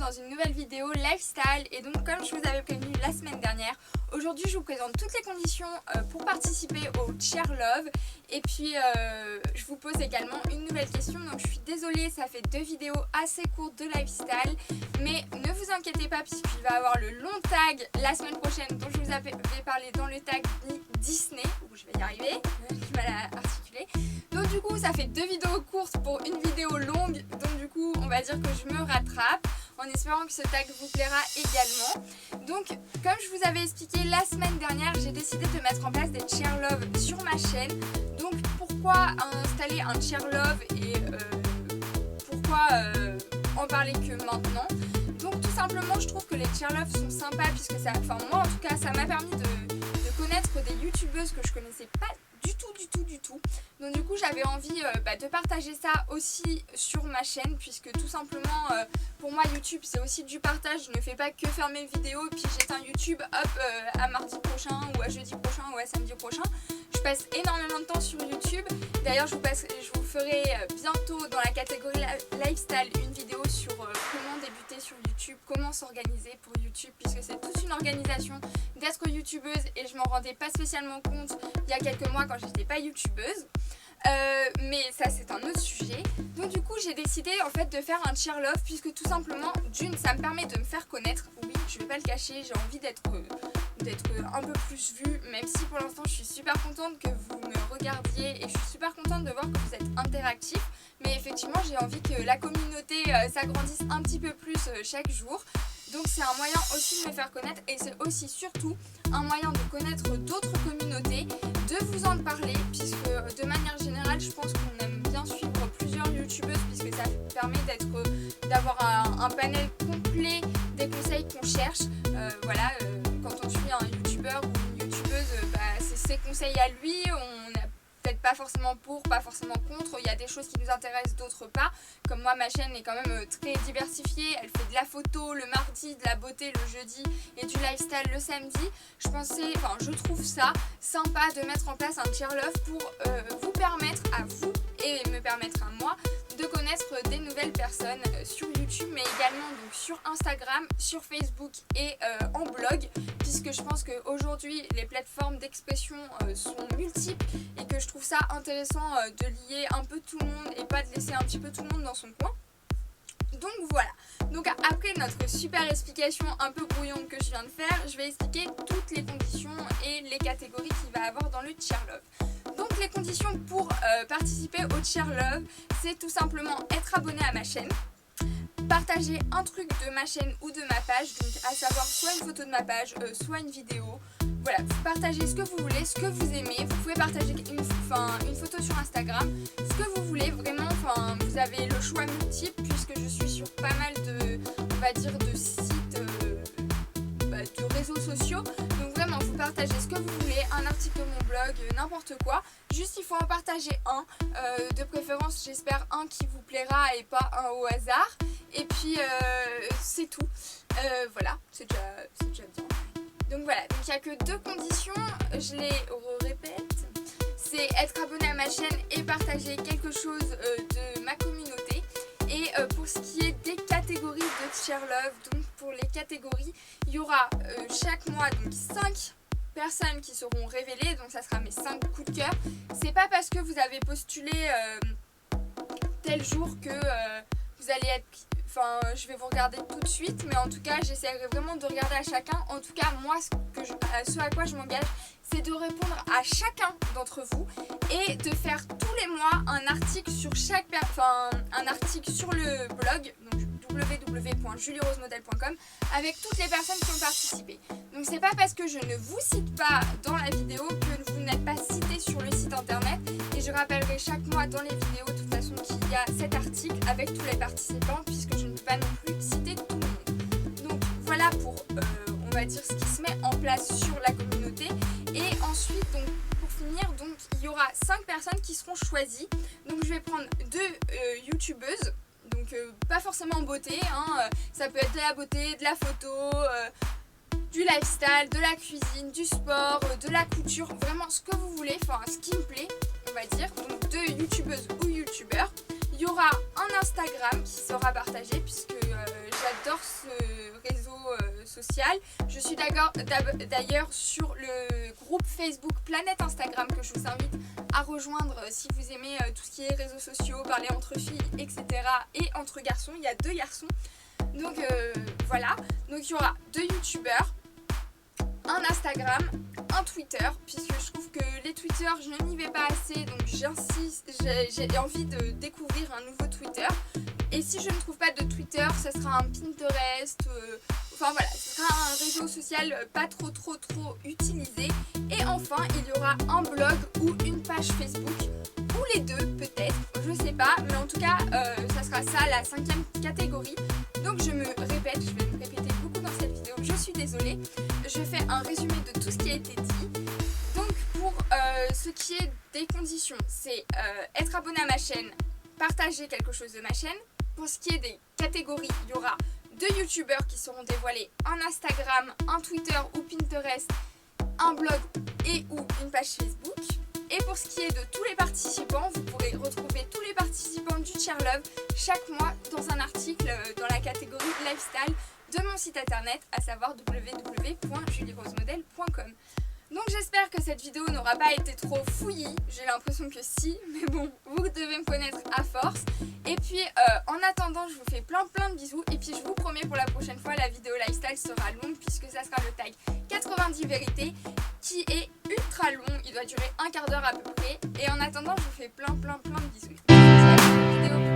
dans une nouvelle vidéo lifestyle. Et donc comme je vous avais prévenu la semaine dernière, aujourd'hui je vous présente toutes les conditions pour participer au Cheer Love. Et puis je vous pose également une nouvelle question. Donc je suis désolée, ça fait 2 vidéos assez courtes de lifestyle, mais ne vous inquiétez pas puisqu'il va y avoir le long tag la semaine prochaine dont je vous avais parlé dans le tag Disney, où je vais y arriver, j'ai du mal à articuler. Donc du coup ça fait 2 vidéos courtes pour une vidéo longue, donc du coup on va dire que je me rattrape en espérant que ce tag vous plaira également. Donc comme je vous avais expliqué la semaine dernière, j'ai décidé de mettre en place des Cheer Love sur ma chaîne. Donc pourquoi installer un Cheer Love et pourquoi en parler que maintenant? Donc tout simplement je trouve que les Cheer Love sont sympas puisque ça, enfin moi en tout cas ça m'a permis de connaître des youtubeuses que je connaissais pas du tout. Donc du coup j'avais envie de partager ça aussi sur ma chaîne, puisque tout simplement pour moi YouTube c'est aussi du partage. Je ne fais pas que faire mes vidéos puis j'éteins YouTube hop à mardi prochain ou à jeudi prochain ou à samedi prochain. Je passe énormément de temps sur YouTube. D'ailleurs je vous ferai bientôt dans la catégorie lifestyle une vidéo sur comment débuter sur YouTube, comment s'organiser pour YouTube, puisque c'est toute une organisation d'être youtubeuse et je m'en rendais pas spécialement compte il y a quelques mois quand j'étais pas youtubeuse. Mais ça c'est un autre sujet. Donc du coup j'ai décidé en fait de faire un Cheer Love, puisque tout simplement d'une ça me permet de me faire connaître. Oui, je vais pas le cacher, j'ai envie d'être un peu plus vue, même si pour l'instant je suis super contente que vous me regardiez et je suis super contente de voir que vous êtes interactifs. Mais effectivement j'ai envie que la communauté s'agrandisse un petit peu plus chaque jour. Donc c'est un moyen aussi de me faire connaître et c'est aussi surtout un moyen de connaître d'autres communautés, de vous en parler, puisque de manière générale je pense qu'on aime bien suivre plusieurs youtubeuses puisque ça permet d'avoir un panel complet des conseils qu'on cherche. Voilà, quand on suit un youtubeur ou une youtubeuse, c'est ses conseils à lui, on n'a peut-être pas forcément pour, pas forcément contre, il y a des choses qui nous intéressent, d'autres pas. Comme moi ma chaîne est quand même très diversifiée, elle fait de la photo le mardi, de la beauté le jeudi et du lifestyle le samedi. Je trouve ça sympa de mettre en place un Cheer Love pour vous permettre à vous et me permettre à moi de connaître des nouvelles personnes sur YouTube, mais également donc sur Instagram, sur Facebook et en blog, puisque je pense qu'aujourd'hui les plateformes d'expression sont multiples et que je trouve ça intéressant de lier un peu tout le monde et pas de laisser un petit peu tout le monde dans son coin. Donc voilà, donc après notre super explication un peu brouillon que je viens de faire, je vais expliquer toutes les conditions et les catégories qu'il va y avoir dans le Cheer Love. Donc les conditions pour participer au Cheer Love, c'est tout simplement être abonné à ma chaîne, partager un truc de ma chaîne ou de ma page, donc à savoir soit une photo de ma page, soit une vidéo. Voilà, vous partagez ce que vous voulez, ce que vous aimez. Vous pouvez partager une photo sur Instagram, ce que vous voulez, vraiment. Vous avez le choix multiple puisque je suis sur pas mal de, on va dire, de sites, de réseaux sociaux. Donc vraiment, vous partagez ce que vous voulez, un article de mon blog, n'importe quoi. Juste, il faut en partager un, de préférence, j'espère un qui vous plaira et pas un au hasard. Et puis, c'est tout. Voilà, c'est déjà bien. Donc voilà, donc il n'y a que 2 conditions, je les répète, c'est être abonné à ma chaîne et partager quelque chose de ma communauté. Et pour ce qui est des catégories de Cheer Love, donc pour les catégories, il y aura chaque mois donc 5 personnes qui seront révélées, donc ça sera mes 5 coups de cœur. C'est pas parce que vous avez postulé tel jour que vous allez être... je vais vous regarder tout de suite, mais en tout cas j'essaierai vraiment de regarder à chacun. En tout cas moi ce à quoi je m'engage, c'est de répondre à chacun d'entre vous et de faire tous les mois un article sur un article sur le blog, donc www.julierosemodel.com, avec toutes les personnes qui ont participé. Donc c'est pas parce que je ne vous cite pas dans la vidéo que vous n'êtes pas cité sur le site internet, et je rappellerai chaque mois dans les vidéos de toute façon qu'il y a cet article avec tous les participants, puisque je ne peux pas non plus citer tout le monde. Donc voilà pour on va dire ce qui se met en place sur la communauté. Et ensuite donc pour finir, donc il y aura 5 personnes qui seront choisies. Donc je vais prendre 2 youtubeuses, donc pas forcément beauté, ça peut être de la beauté, de la photo, du lifestyle, de la cuisine, du sport, de la couture, vraiment ce que vous voulez, ce qui me plaît on va dire. Donc 2 youtubeuses ou youtubeurs. Il y aura un Instagram qui sera partagé puisque j'ai j'adore ce réseau social. Je suis d'ailleurs sur le groupe Facebook Planète Instagram que je vous invite à rejoindre si vous aimez tout ce qui est réseaux sociaux, parler entre filles, etc. et entre garçons. Il y a 2 garçons. Donc voilà, donc il y aura 2 youtubeurs, un Instagram, un Twitter, puisque je trouve que les Twitter je n'y vais pas assez, donc j'insiste, j'ai envie de découvrir un nouveau Twitter. Et si je ne trouve pas de Twitter, ça sera un Pinterest, enfin voilà, ce sera un réseau social pas trop utilisé. Et enfin, il y aura un blog ou une page Facebook, ou les deux peut-être, je sais pas, mais en tout cas, ça sera ça la 5e catégorie. Donc je me répète, je vais me répéter beaucoup dans cette vidéo, je suis désolée. Je fais un résumé de tout ce qui a été dit. Donc pour ce qui est des conditions, c'est être abonné à ma chaîne, partager quelque chose de ma chaîne. Pour ce qui est des catégories, il y aura 2 youtubeurs qui seront dévoilés, un Instagram, un Twitter ou Pinterest, un blog et ou une page Facebook. Et pour ce qui est de tous les participants, vous pourrez retrouver tous les participants du Cheer Love chaque mois dans un article dans la catégorie Lifestyle de mon site internet, à savoir www.julierosemodel.com. Donc j'espère que cette vidéo n'aura pas été trop fouillie, j'ai l'impression que si, mais bon, vous devez me connaître à force. Et puis en attendant, je vous fais plein de bisous, et puis je vous promets pour la prochaine fois, la vidéo lifestyle sera longue, puisque ça sera le tag 90 vérités, qui est ultra long, il doit durer un quart d'heure à peu près. Et en attendant, je vous fais plein de bisous. Je vous dis à la prochaine vidéo.